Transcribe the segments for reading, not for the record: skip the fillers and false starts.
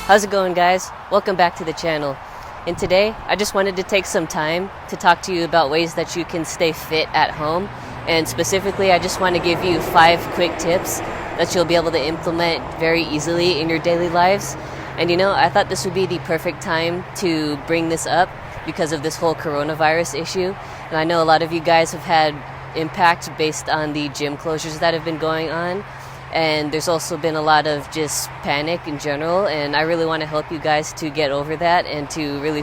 How's it going, guys? Welcome back to the channel. And today, I just wanted to take some time to talk to you about ways that you can stay fit at home. And specifically, I just want to give you 5 quick tips that you'll be able to implement very easily in your daily lives. And I thought this would be the perfect time to bring this up because of this whole coronavirus issue. And I know a lot of you guys have had impact based on the gym closures that have been going on. And there's also been a lot of just panic in general, and I really want to help you guys to get over that and to really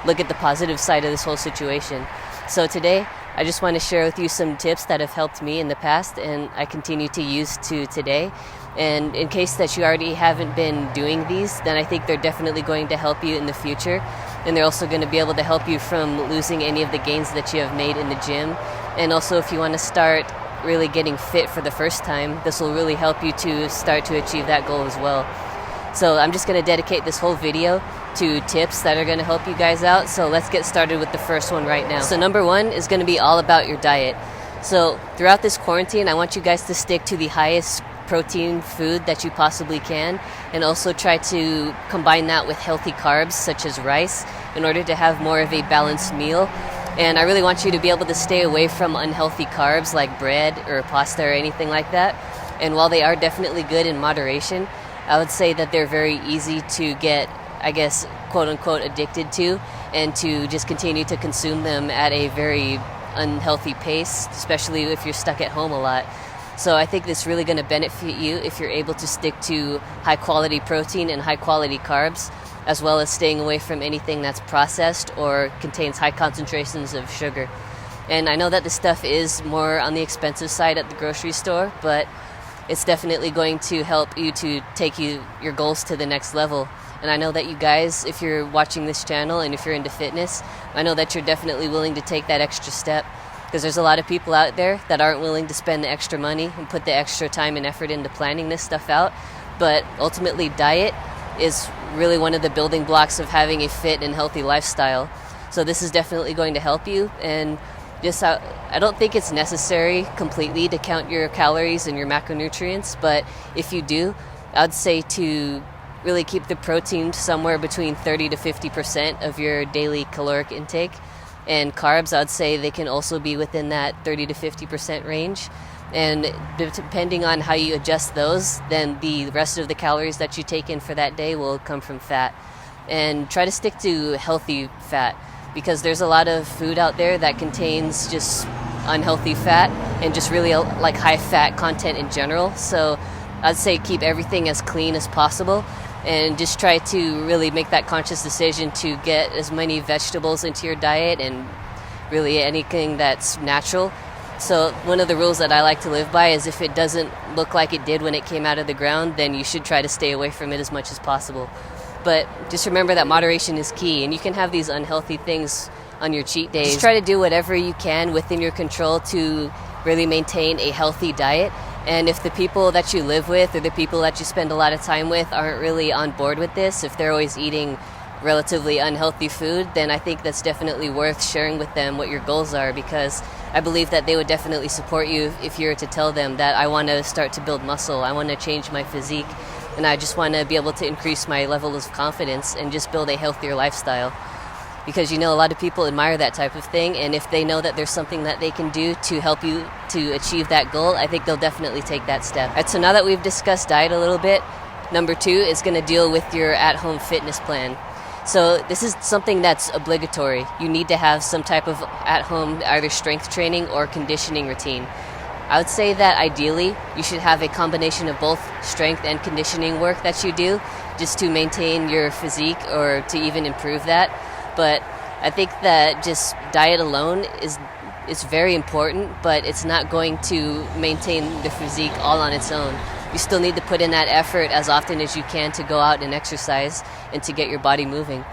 look at the positive side of this whole situation. So today, I just want to share with you some tips that have helped me in the past and I continue to use to today. And in case that you already haven't been doing these, then I think they're definitely going to help you in the future. And they're also going to be able to help you from losing any of the gains that you have made in the gym. And also, if you want to start really getting fit for the first time, this will really help you to start to achieve that goal as well. So I'm just going to dedicate this whole video to tips that are going to help you guys out. So let's get started with the first one right now. So number 1 is going to be all about your diet. So throughout this quarantine, I want you guys to stick to the highest protein food that you possibly can, and also try to combine that with healthy carbs such as rice in order to have more of a balanced meal. And I really want you to be able to stay away from unhealthy carbs like bread or pasta or anything like that. And while they are definitely good in moderation, I would say that they're very easy to get, I guess, quote unquote, addicted to, and to just continue to consume them at a very unhealthy pace, especially if you're stuck at home a lot. So I think this is really going to benefit you if you're able to stick to high quality protein and high quality carbs, as well as staying away from anything that's processed or contains high concentrations of sugar. And I know that this stuff is more on the expensive side at the grocery store, but it's definitely going to help you to take your goals to the next level. And I know that you guys, if you're watching this channel and if you're into fitness, I know that you're definitely willing to take that extra step, because there's a lot of people out there that aren't willing to spend the extra money and put the extra time and effort into planning this stuff out. But ultimately, diet is really one of the building blocks of having a fit and healthy lifestyle. So this is definitely going to help you. And just I don't think it's necessary completely to count your calories and your macronutrients, but if you do, I'd say to really keep the protein somewhere between 30 to 50% of your daily caloric intake. And carbs, I'd say they can also be within that 30 to 50% range. And depending on how you adjust those, then the rest of the calories that you take in for that day will come from fat. And try to stick to healthy fat, because there's a lot of food out there that contains just unhealthy fat and just really like high fat content in general. So I'd say keep everything as clean as possible and just try to really make that conscious decision to get as many vegetables into your diet and really anything that's natural. So one of the rules that I like to live by is if it doesn't look like it did when it came out of the ground, then you should try to stay away from it as much as possible. But just remember that moderation is key, and you can have these unhealthy things on your cheat days. Just try to do whatever you can within your control to really maintain a healthy diet. And if the people that you live with or the people that you spend a lot of time with aren't really on board with this, if they're always eating relatively unhealthy food, then I think that's definitely worth sharing with them what your goals are, because I believe that they would definitely support you if you were to tell them that I want to start to build muscle, I want to change my physique, and I just want to be able to increase my level of confidence and just build a healthier lifestyle. Because a lot of people admire that type of thing, and if they know that there's something that they can do to help you to achieve that goal, I think they'll definitely take that step. All right, so now that we've discussed diet a little bit, number 2 is going to deal with your at-home fitness plan. So this is something that's obligatory. You need to have some type of at-home either strength training or conditioning routine. I would say that ideally you should have a combination of both strength and conditioning work that you do just to maintain your physique or to even improve that. But I think that just diet alone is very important, but it's not going to maintain the physique all on its own. You still need to put in that effort as often as you can to go out and exercise and to get your body moving.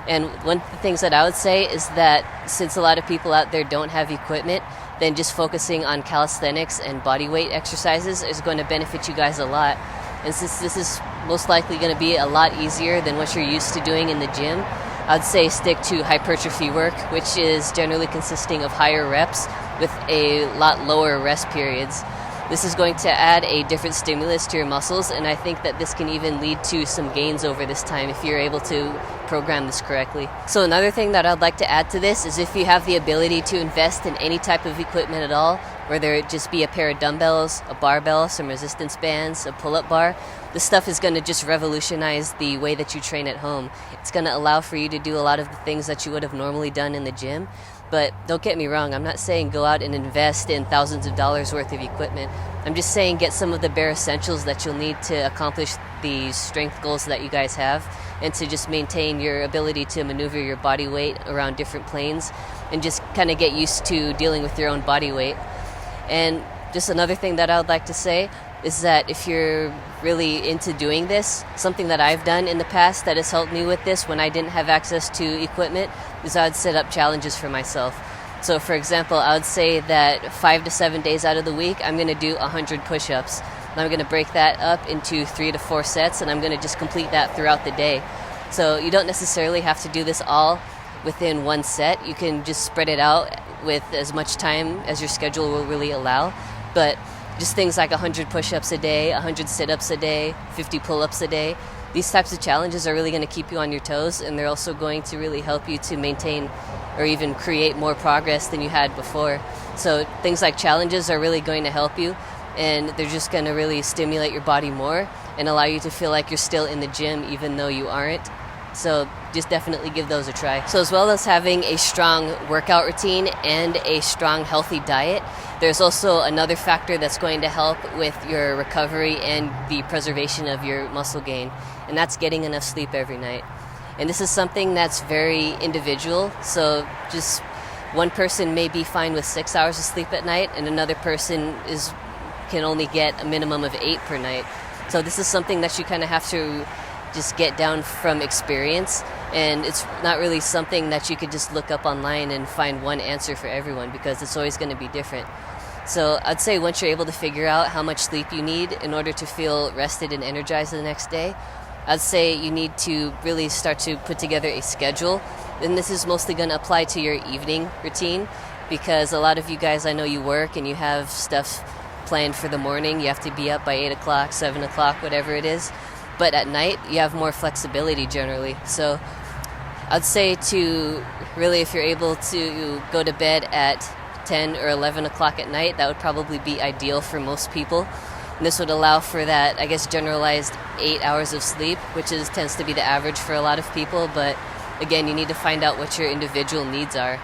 And one of the things that I would say is that since a lot of people out there don't have equipment, then just focusing on calisthenics and body weight exercises is going to benefit you guys a lot. And since this is most likely going to be a lot easier than what you're used to doing in the gym, I'd say stick to hypertrophy work, which is generally consisting of higher reps with a lot lower rest periods. This is going to add a different stimulus to your muscles, and I think that this can even lead to some gains over this time if you're able to program this correctly. So another thing that I'd like to add to this is if you have the ability to invest in any type of equipment at all, whether it just be a pair of dumbbells, a barbell, some resistance bands, a pull-up bar, this stuff is going to just revolutionize the way that you train at home. It's going to allow for you to do a lot of the things that you would have normally done in the gym. But don't get me wrong, I'm not saying go out and invest in thousands of dollars worth of equipment. I'm just saying get some of the bare essentials that you'll need to accomplish the strength goals that you guys have, and to just maintain your ability to maneuver your body weight around different planes and just kind of get used to dealing with your own body weight. And just another thing that I would like to say is that if you're really into doing this, something that I've done in the past that has helped me with this when I didn't have access to equipment is I would set up challenges for myself. So for example, I would say that 5 to 7 days out of the week, I'm going to do 100 push-ups. And I'm going to break that up into 3 to 4 sets, and I'm going to just complete that throughout the day. So you don't necessarily have to do this all within one set. You can just spread it out with as much time as your schedule will really allow. But just things like 100 push-ups a day, 100 sit-ups a day, 50 pull-ups a day. These types of challenges are really going to keep you on your toes, and they're also going to really help you to maintain or even create more progress than you had before. So things like challenges are really going to help you, and they're just going to really stimulate your body more and allow you to feel like you're still in the gym even though you aren't. So just definitely give those a try. So as well as having a strong workout routine and a strong healthy diet, there's also another factor that's going to help with your recovery and the preservation of your muscle gain, and that's getting enough sleep every night. And this is something that's very individual. So just one person may be fine with 6 hours of sleep at night, and another person can only get a minimum of 8 per night. So this is something that you kind of have to just get down from experience, and it's not really something that you could just look up online and find one answer for everyone, because it's always going to be different. So I'd say once you're able to figure out how much sleep you need in order to feel rested and energized the next day, I'd say you need to really start to put together a schedule. And this is mostly going to apply to your evening routine, because a lot of you guys, I know you work and you have stuff planned for the morning. You have to be up by 8 o'clock, 7 o'clock, whatever it is. But at night, you have more flexibility generally. So I'd say to really, if you're able to go to bed at 10 or 11 o'clock at night, that would probably be ideal for most people. And this would allow for that, I guess, generalized 8 hours of sleep, which tends to be the average for a lot of people. But again, you need to find out what your individual needs are.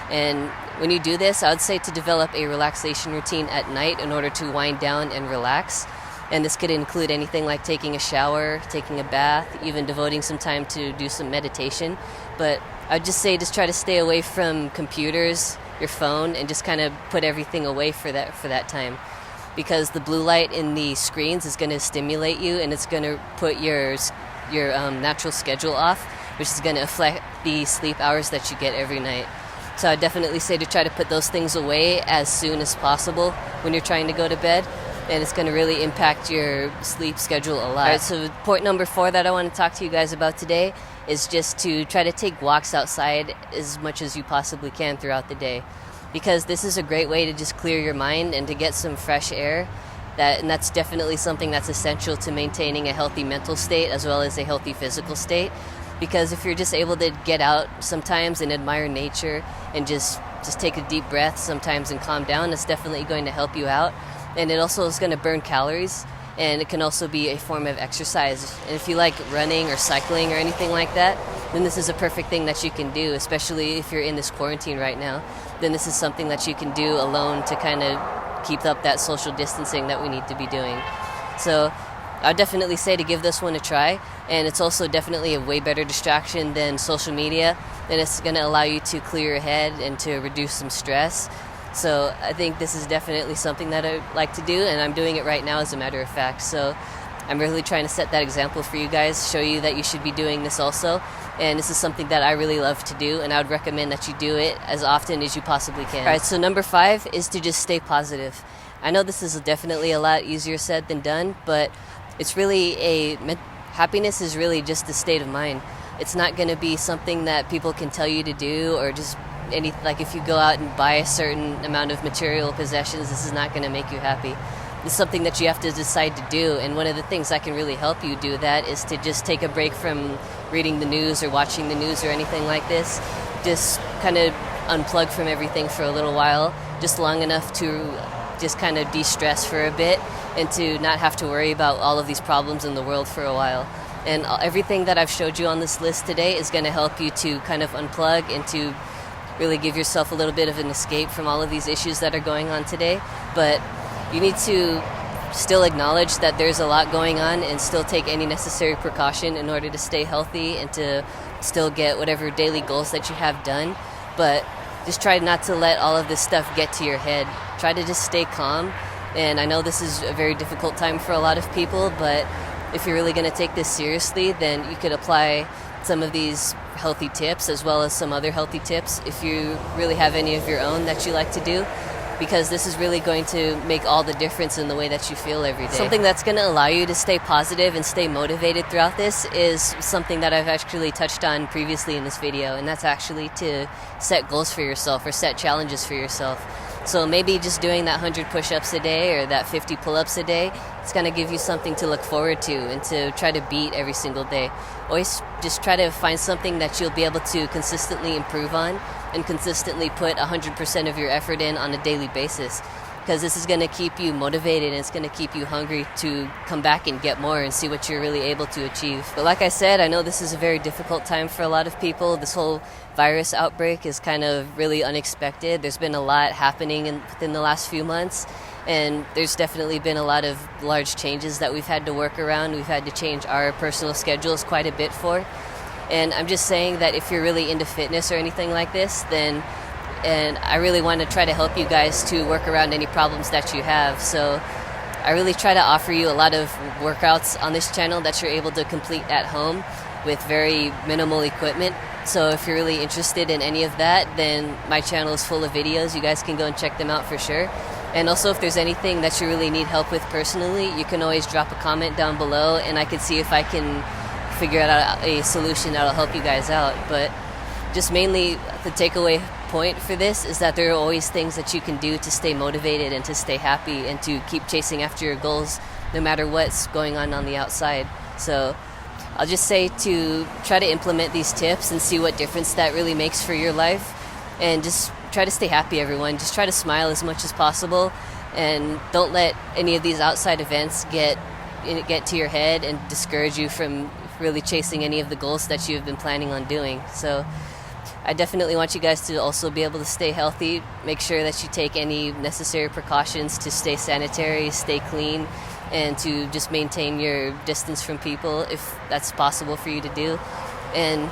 And when you do this, I would say to develop a relaxation routine at night in order to wind down and relax. And this could include anything like taking a shower, taking a bath, even devoting some time to do some meditation. But I'd just say just try to stay away from computers, your phone, and just kind of put everything away for that time. Because the blue light in the screens is going to stimulate you, and it's going to put your natural schedule off, which is going to affect the sleep hours that you get every night. So I'd definitely say to try to put those things away as soon as possible when you're trying to go to bed. And it's going to really impact your sleep schedule a lot. All right, so point number 4 that I want to talk to you guys about today is just to try to take walks outside as much as you possibly can throughout the day, because this is a great way to just clear your mind and to get some fresh air. And that's definitely something that's essential to maintaining a healthy mental state as well as a healthy physical state. Because if you're just able to get out sometimes and admire nature and just take a deep breath sometimes and calm down, it's definitely going to help you out. And it also is going to burn calories, and it can also be a form of exercise. And if you like running or cycling or anything like that, then this is a perfect thing that you can do, especially if you're in this quarantine right now. Then this is something that you can do alone to kind of keep up that social distancing that we need to be doing. So I'd definitely say to give this one a try, and it's also definitely a way better distraction than social media, and it's going to allow you to clear your head and to reduce some stress. So I think this is definitely something that I like to do, and I'm doing it right now as a matter of fact. So I'm really trying to set that example for you guys, show you that you should be doing this also. And this is something that I really love to do, and I would recommend that you do it as often as you possibly can. All right, so number 5 is to just stay positive. I know this is definitely a lot easier said than done, but it's really happiness is really just a state of mind. It's not going to be something that people can tell you to do, or just like if you go out and buy a certain amount of material possessions, this is not going to make you happy. It's something that you have to decide to do, and one of the things that can really help you do that is to just take a break from reading the news or watching the news or anything like this. Just kind of unplug from everything for a little while, just long enough to just kind of de-stress for a bit and to not have to worry about all of these problems in the world for a while. And everything that I've showed you on this list today is going to help you to kind of unplug and to really give yourself a little bit of an escape from all of these issues that are going on today. But you need to still acknowledge that there's a lot going on and still take any necessary precaution in order to stay healthy and to still get whatever daily goals that you have done. But just try not to let all of this stuff get to your head. Try to just stay calm. And I know this is a very difficult time for a lot of people, but if you're really going to take this seriously, then you could apply some of these healthy tips as well as some other healthy tips if you really have any of your own that you like to do, because this is really going to make all the difference in the way that you feel every day. Something that's going to allow you to stay positive and stay motivated throughout this is something that I've actually touched on previously in this video, and that's actually to set goals for yourself or set challenges for yourself. So maybe just doing that 100 push-ups a day or that 50 pull-ups a day, it's going to give you something to look forward to and to try to beat every single day. Always just try to find something that you'll be able to consistently improve on and consistently put 100% of your effort in on a daily basis, because this is going to keep you motivated and it's going to keep you hungry to come back and get more and see what you're really able to achieve. But like I said, I know this is a very difficult time for a lot of people. This whole virus outbreak is kind of really unexpected. There's been a lot happening within the last few months, and there's definitely been a lot of large changes that we've had to work around. We've had to change our personal schedules quite a bit for. And I'm just saying that if you're really into fitness or anything like this, then and I really want to try to help you guys to work around any problems that you have. So I really try to offer you a lot of workouts on this channel that you're able to complete at home with very minimal equipment. So if you're really interested in any of that, then my channel is full of videos. You guys can go and check them out for sure. And also, if there's anything that you really need help with personally, you can always drop a comment down below and I can see if I can figure out a solution that'll help you guys out. But just mainly the takeaway point for this is that there are always things that you can do to stay motivated and to stay happy and to keep chasing after your goals no matter what's going on the outside. So I'll just say to try to implement these tips and see what difference that really makes for your life, and just try to stay happy, everyone. Just try to smile as much as possible, and don't let any of these outside events get to your head and discourage you from really chasing any of the goals that you've been planning on doing. So I definitely want you guys to also be able to stay healthy. Make sure that you take any necessary precautions to stay sanitary, stay clean, and to just maintain your distance from people if that's possible for you to do. And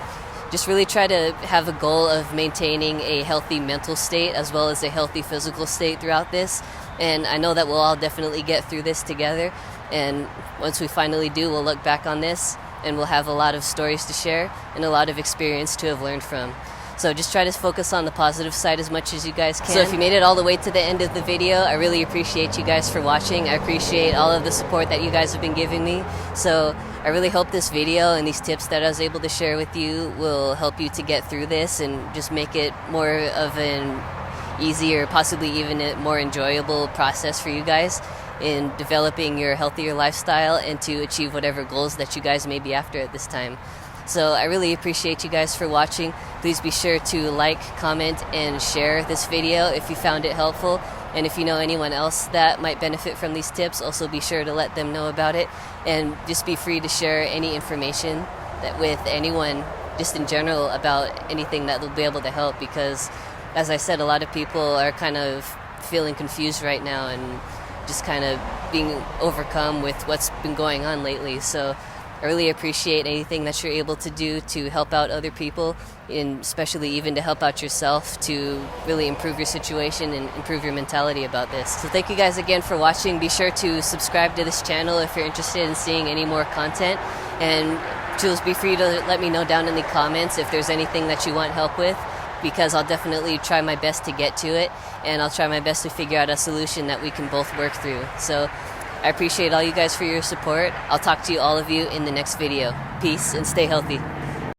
just really try to have a goal of maintaining a healthy mental state as well as a healthy physical state throughout this. And I know that we'll all definitely get through this together. And once we finally do, we'll look back on this and we'll have a lot of stories to share and a lot of experience to have learned from. So just try to focus on the positive side as much as you guys can. So if you made it all the way to the end of the video, I really appreciate you guys for watching. I appreciate all of the support that you guys have been giving me. So I really hope this video and these tips that I was able to share with you will help you to get through this and just make it more of an easier, possibly even a more enjoyable process for you guys in developing your healthier lifestyle and to achieve whatever goals that you guys may be after at this time. So I really appreciate you guys for watching. Please be sure to like, comment, and share this video if you found it helpful. And if you know anyone else that might benefit from these tips, also be sure to let them know about it. And just be free to share any information that with anyone, just in general, about anything that will be able to help. Because, as I said, a lot of people are kind of feeling confused right now and just kind of being overcome with what's been going on lately. So I really appreciate anything that you're able to do to help out other people, and especially even to help out yourself to really improve your situation and improve your mentality about this. So thank you guys again for watching. Be sure to subscribe to this channel if you're interested in seeing any more content, and just be free to let me know down in the comments if there's anything that you want help with, because I'll definitely try my best to get to it, and I'll try my best to figure out a solution that we can both work through. So I appreciate all you guys for your support. I'll talk to all of you in the next video. Peace and stay healthy.